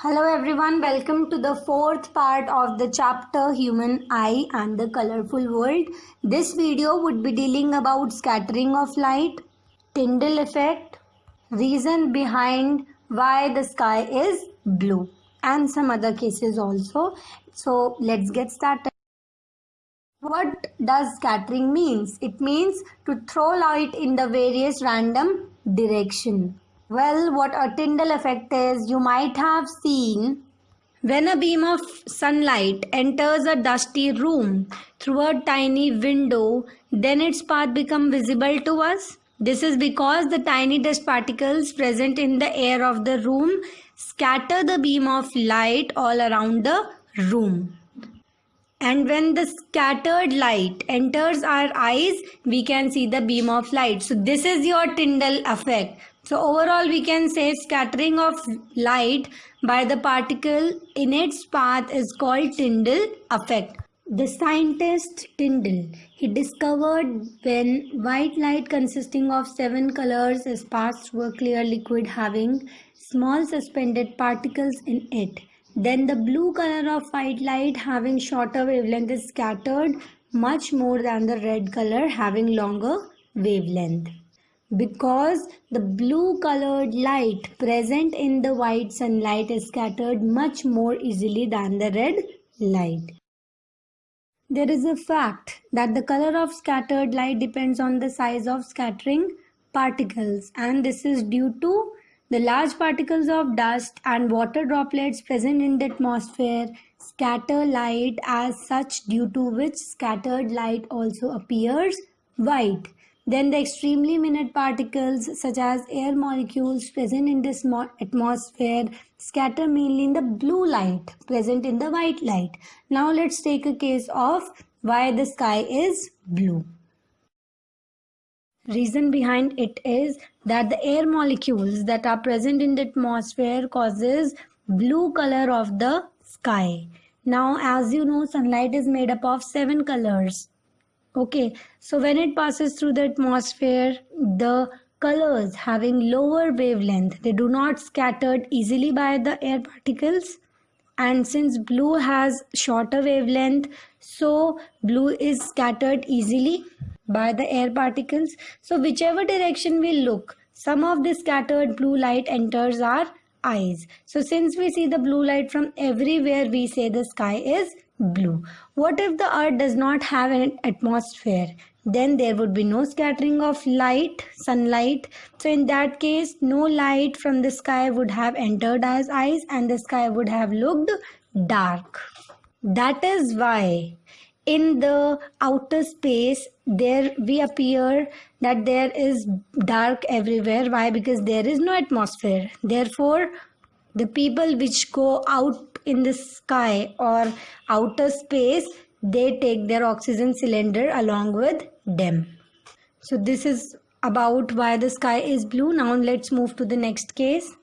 Hello everyone, welcome to the fourth part of the chapter Human Eye and the Colorful World. This video would be dealing about scattering of light, Tyndall effect, reason behind why the sky is blue and some other cases also. So let's get started. What does scattering means? It means to throw light in the various random direction. Well, what a Tyndall effect is, you might have seen when a beam of sunlight enters a dusty room through a tiny window, then its path becomes visible to us. This is because the tiny dust particles present in the air of the room scatter the beam of light all around the room. And when the scattered light enters our eyes, we can see the beam of light. So this is your Tyndall effect. So overall we can say scattering of light by the particle in its path is called Tyndall effect. The scientist Tyndall, he discovered when white light consisting of 7 colors is passed through a clear liquid having small suspended particles in it. Then the blue color of white light having shorter wavelength is scattered much more than the red color having longer wavelength. Because the blue colored light present in the white sunlight is scattered much more easily than the red light. There is a fact that the color of scattered light depends on the size of scattering particles, and this is due to the large particles of dust and water droplets present in the atmosphere scatter light as such, due to which scattered light also appears white. Then the extremely minute particles such as air molecules present in this atmosphere scatter mainly in the blue light present in the white light. Now let's take a case of why the sky is blue. Reason behind it is that the air molecules that are present in the atmosphere causes blue color of the sky. Now as you know, sunlight is made up of 7 colors. Okay, so when it passes through the atmosphere, the colors having lower wavelength, they do not scattered easily by the air particles. And since blue has shorter wavelength, so blue is scattered easily by the air particles. So whichever direction we look, some of the scattered blue light enters our eyes. So since we see the blue light from everywhere, we say the sky is blue. What if the earth does not have an atmosphere? Then there would be no scattering of light, sunlight. So in that case, no light from the sky would have entered our eyes and the sky would have looked dark. That is why in the outer space there we appear that there is dark everywhere. Why? Because there is no atmosphere. Therefore, the people which go out in the sky or outer space, they take their oxygen cylinder along with them. So this is about why the sky is blue. Now let's move to the next case.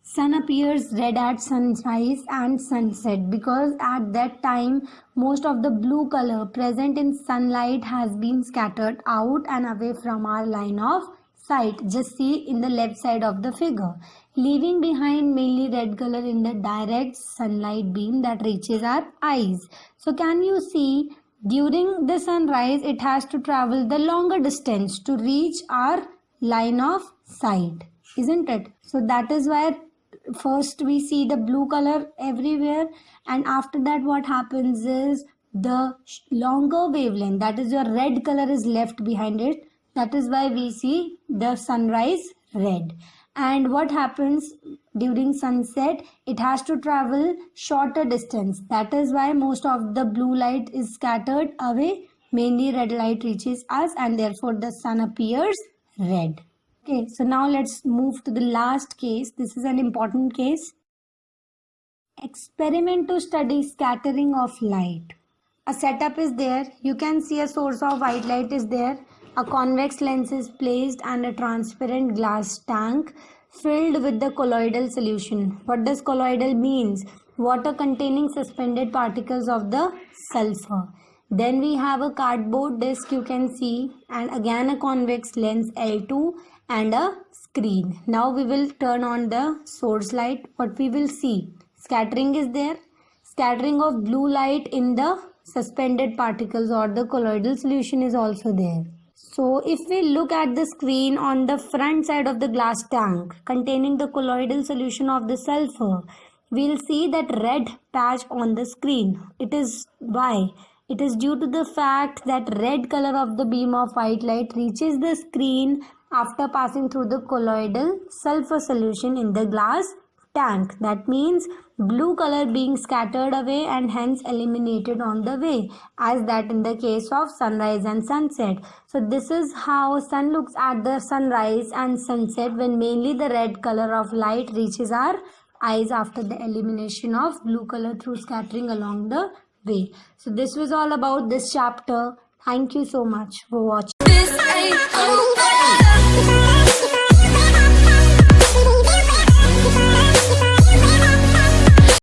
Sun appears red at sunrise and sunset because at that time most of the blue color present in sunlight has been scattered out and away from our line of sight. Just see in the left side of the figure, leaving behind mainly red color in the direct sunlight beam that reaches our eyes. So can you see, during the sunrise it has to travel the longer distance to reach our line of sight, isn't it? So that is why first we see the blue color everywhere, and after that what happens is the longer wavelength, that is your red color, is left behind it. That is why we see the sunrise red. And what happens during sunset, it has to travel shorter distance. That is why most of the blue light is scattered away, mainly red light reaches us, and therefore the sun appears red. Okay, so now let's move to the last case. This is an important case. Experiment to study scattering of light. A setup is there. You can see a source of white light is there. A convex lens is placed and a transparent glass tank filled with the colloidal solution. What does colloidal means? Water containing suspended particles of the sulfur. Then we have a cardboard disc, you can see, and again a convex lens L2 and a screen. Now we will turn on the source light. What we will see? Scattering is there. Scattering of blue light in the suspended particles or the colloidal solution is also there. So if we look at the screen on the front side of the glass tank containing the colloidal solution of the sulfur, we'll see that red patch on the screen. It is why? It is due to the fact that red color of the beam of white light reaches the screen after passing through the colloidal sulfur solution in the glass tank. That means blue color being scattered away and hence eliminated on the way, as that in the case of sunrise and sunset. So this is how sun looks at the sunrise and sunset, when mainly the red color of light reaches our eyes after the elimination of blue color through scattering along the way. So this was all about this chapter. Thank you so much for watching.